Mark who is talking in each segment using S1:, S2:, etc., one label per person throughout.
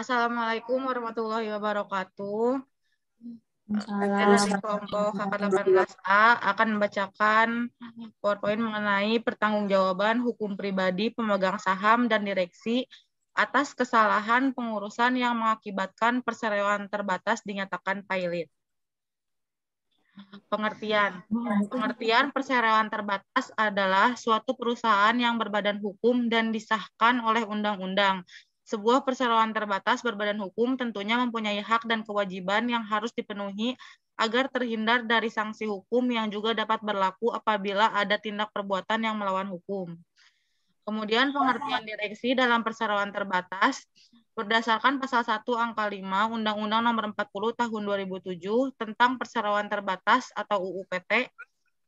S1: Assalamualaikum warahmatullahi wabarakatuh. Saya
S2: Salam.
S1: dari kelompok KK18A akan membacakan PowerPoint mengenai pertanggungjawaban hukum pribadi pemegang saham dan direksi atas kesalahan pengurusan yang mengakibatkan perseroan terbatas dinyatakan pailit. Pengertian perseroan terbatas adalah suatu perusahaan yang berbadan hukum dan disahkan oleh undang-undang. Sebuah perseroan terbatas berbadan hukum tentunya mempunyai hak dan kewajiban yang harus dipenuhi agar terhindar dari sanksi hukum yang juga dapat berlaku apabila ada tindak perbuatan yang melawan hukum. Kemudian pengertian direksi dalam perseroan terbatas berdasarkan pasal 1 angka 5 Undang-Undang Nomor 40 Tahun 2007 tentang perseroan terbatas atau UU PT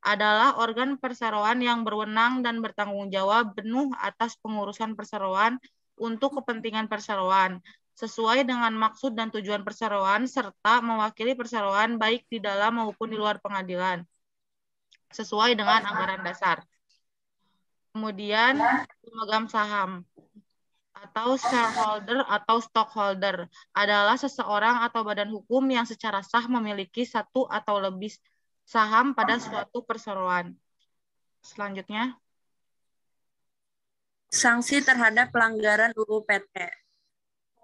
S1: adalah organ perseroan yang berwenang dan bertanggung jawab penuh atas pengurusan perseroan untuk kepentingan perseroan sesuai dengan maksud dan tujuan perseroan serta mewakili perseroan baik di dalam maupun di luar pengadilan sesuai dengan anggaran dasar. Kemudian pemegang saham atau shareholder atau stockholder adalah seseorang atau badan hukum yang secara sah memiliki satu atau lebih saham pada suatu perseroan. Selanjutnya.
S2: Sanksi terhadap pelanggaran UU PT.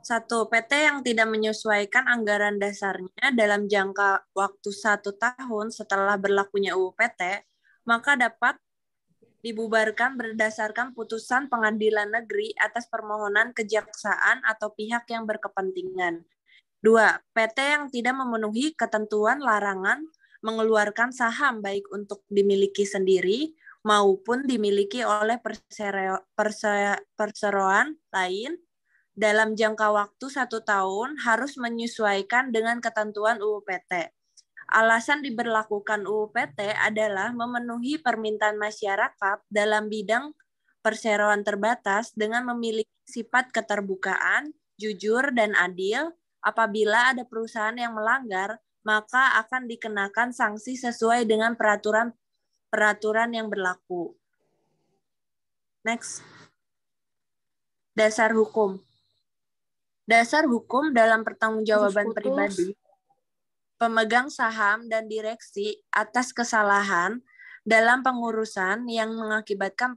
S2: 1. PT yang tidak menyesuaikan anggaran dasarnya dalam jangka waktu 1 tahun setelah berlakunya UU PT, maka dapat dibubarkan berdasarkan putusan pengadilan negeri atas permohonan kejaksaan atau pihak yang berkepentingan. 2. PT yang tidak memenuhi ketentuan larangan mengeluarkan saham baik untuk dimiliki sendiri maupun dimiliki oleh perseroan lain dalam jangka waktu 1 tahun harus menyesuaikan dengan ketentuan UU PT. Alasan diberlakukan UU PT adalah memenuhi permintaan masyarakat dalam bidang perseroan terbatas dengan memiliki sifat keterbukaan, jujur, dan adil. Apabila ada perusahaan yang melanggar, maka akan dikenakan sanksi sesuai dengan peraturan yang berlaku. Next. Dasar hukum. Dasar hukum dalam pertanggungjawaban pribadi pemegang saham dan direksi atas kesalahan dalam pengurusan yang mengakibatkan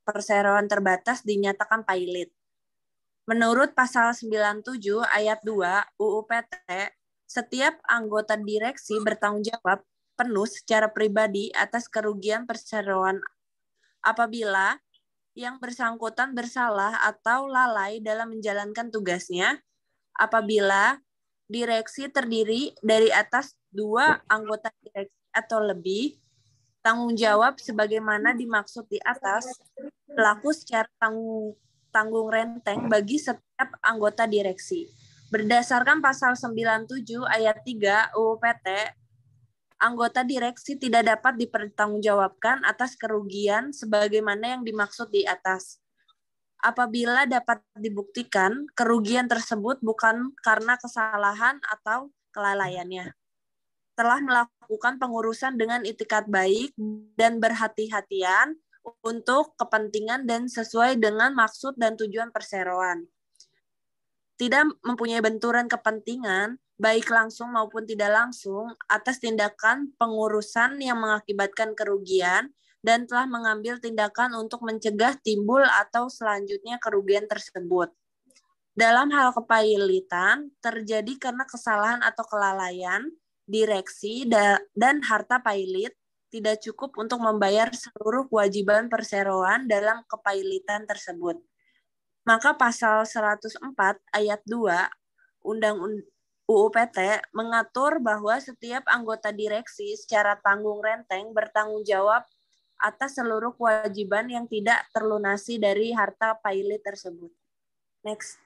S2: perseroan terbatas dinyatakan pailit. Menurut pasal 97 ayat 2 UU PT, setiap anggota direksi bertanggung jawab penuh secara pribadi atas kerugian perseroan apabila yang bersangkutan bersalah atau lalai dalam menjalankan tugasnya, apabila direksi terdiri dari atas 2 anggota direksi atau lebih, tanggung jawab sebagaimana dimaksud di atas berlaku secara tanggung renteng bagi setiap anggota direksi. Berdasarkan pasal 97 ayat 3 UU PT, anggota direksi tidak dapat dipertanggungjawabkan atas kerugian sebagaimana yang dimaksud di atas. Apabila dapat dibuktikan kerugian tersebut bukan karena kesalahan atau kelalaiannya, telah melakukan pengurusan dengan itikat baik dan berhati-hatian untuk kepentingan dan sesuai dengan maksud dan tujuan perseroan. Tidak mempunyai benturan kepentingan, baik langsung maupun tidak langsung, atas tindakan pengurusan yang mengakibatkan kerugian dan telah mengambil tindakan untuk mencegah timbul atau selanjutnya kerugian tersebut. Dalam hal kepailitan, terjadi karena kesalahan atau kelalaian, direksi dan harta pailit tidak cukup untuk membayar seluruh kewajiban perseroan dalam kepailitan tersebut. Maka pasal 104 ayat 2 Undang-Undang UU PT mengatur bahwa setiap anggota direksi secara tanggung renteng bertanggung jawab atas seluruh kewajiban yang tidak terlunasi dari harta pailit tersebut. Next.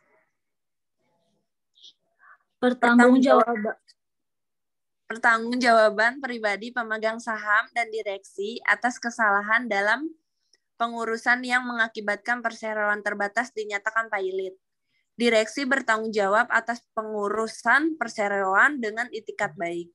S2: Pertanggungjawaban pribadi pemegang saham dan direksi atas kesalahan dalam pengurusan yang mengakibatkan perseroan terbatas dinyatakan pailit. Direksi bertanggung jawab atas pengurusan perseroan dengan itikat baik.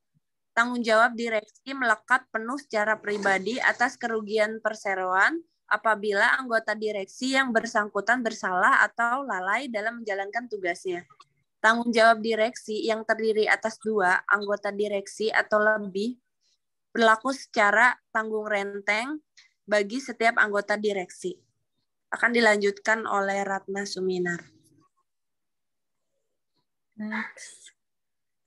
S2: Tanggung jawab direksi melekat penuh secara pribadi atas kerugian perseroan apabila anggota direksi yang bersangkutan bersalah atau lalai dalam menjalankan tugasnya. Tanggung jawab direksi yang terdiri atas 2 anggota direksi atau lebih berlaku secara tanggung renteng bagi setiap anggota direksi. Akan dilanjutkan oleh Ratna Suminar.
S3: Next.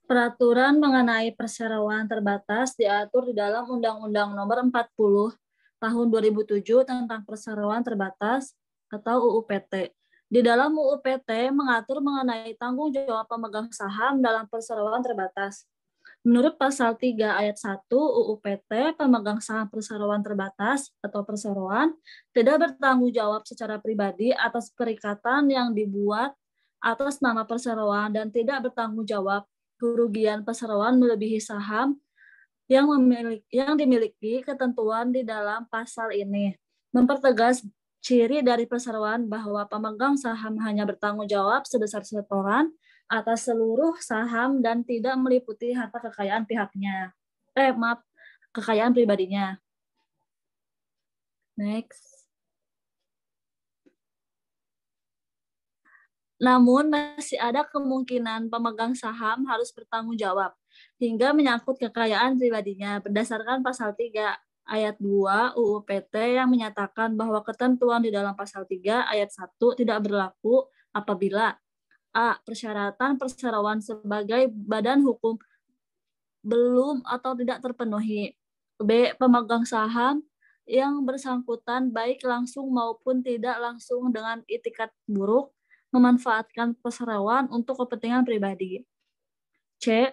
S3: Peraturan mengenai perseroan terbatas diatur di dalam Undang-Undang Nomor 40 Tahun 2007 tentang Perseroan Terbatas atau UU PT. Di dalam UU PT mengatur mengenai tanggung jawab pemegang saham dalam perseroan terbatas. Menurut pasal 3 ayat 1 UU PT, pemegang saham perseroan terbatas atau perseroan tidak bertanggung jawab secara pribadi atas perikatan yang dibuat atas nama perseroan dan tidak bertanggung jawab kerugian perseroan melebihi saham yang dimiliki ketentuan di dalam pasal ini. Mempertegas ciri dari perseroan bahwa pemegang saham hanya bertanggung jawab sebesar setoran atas seluruh saham dan tidak meliputi harta kekayaan pihaknya. Kekayaan pribadinya. Next. Namun masih ada kemungkinan pemegang saham harus bertanggung jawab hingga menyangkut kekayaan pribadinya berdasarkan pasal 3 ayat 2 UU PT yang menyatakan bahwa ketentuan di dalam pasal 3 ayat 1 tidak berlaku apabila A. Persyaratan perseroan sebagai badan hukum belum atau tidak terpenuhi. B. Pemegang saham yang bersangkutan baik langsung maupun tidak langsung dengan itikat buruk memanfaatkan perseroan untuk kepentingan pribadi. C.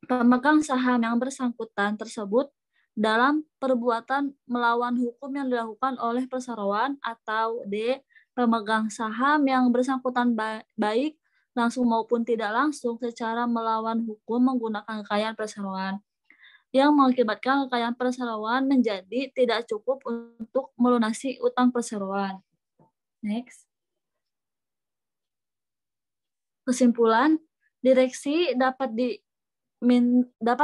S3: Pemegang saham yang bersangkutan tersebut dalam perbuatan melawan hukum yang dilakukan oleh perseroan, atau D. Pemegang saham yang bersangkutan baik langsung maupun tidak langsung secara melawan hukum menggunakan kekayaan perseroan yang mengakibatkan kekayaan perseroan menjadi tidak cukup untuk melunasi utang perseroan. Next. Kesimpulan, direksi dapat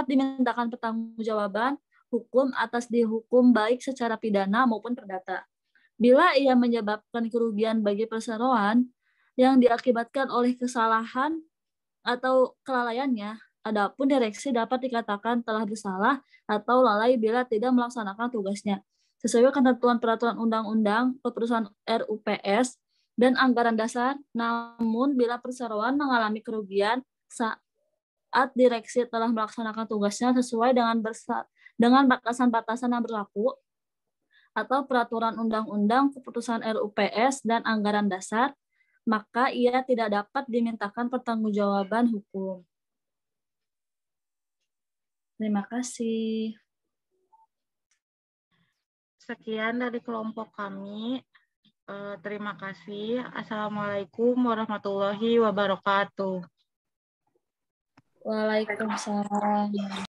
S3: dimintakan pertanggungjawaban hukum atas dihukum baik secara pidana maupun perdata. Bila ia menyebabkan kerugian bagi perseroan yang diakibatkan oleh kesalahan atau kelalaiannya, adapun direksi dapat dikatakan telah bersalah atau lalai bila tidak melaksanakan tugasnya sesuai ketentuan peraturan undang-undang, keputusan RUPS, dan anggaran dasar. Namun bila perseroan mengalami kerugian saat direksi telah melaksanakan tugasnya sesuai dengan batasan-batasan yang berlaku atau peraturan undang-undang, keputusan RUPS, dan anggaran dasar, maka ia tidak dapat dimintakan pertanggungjawaban hukum. Terima kasih.
S1: Sekian dari kelompok kami. Terima kasih. Assalamualaikum warahmatullahi wabarakatuh.
S3: Waalaikumsalam.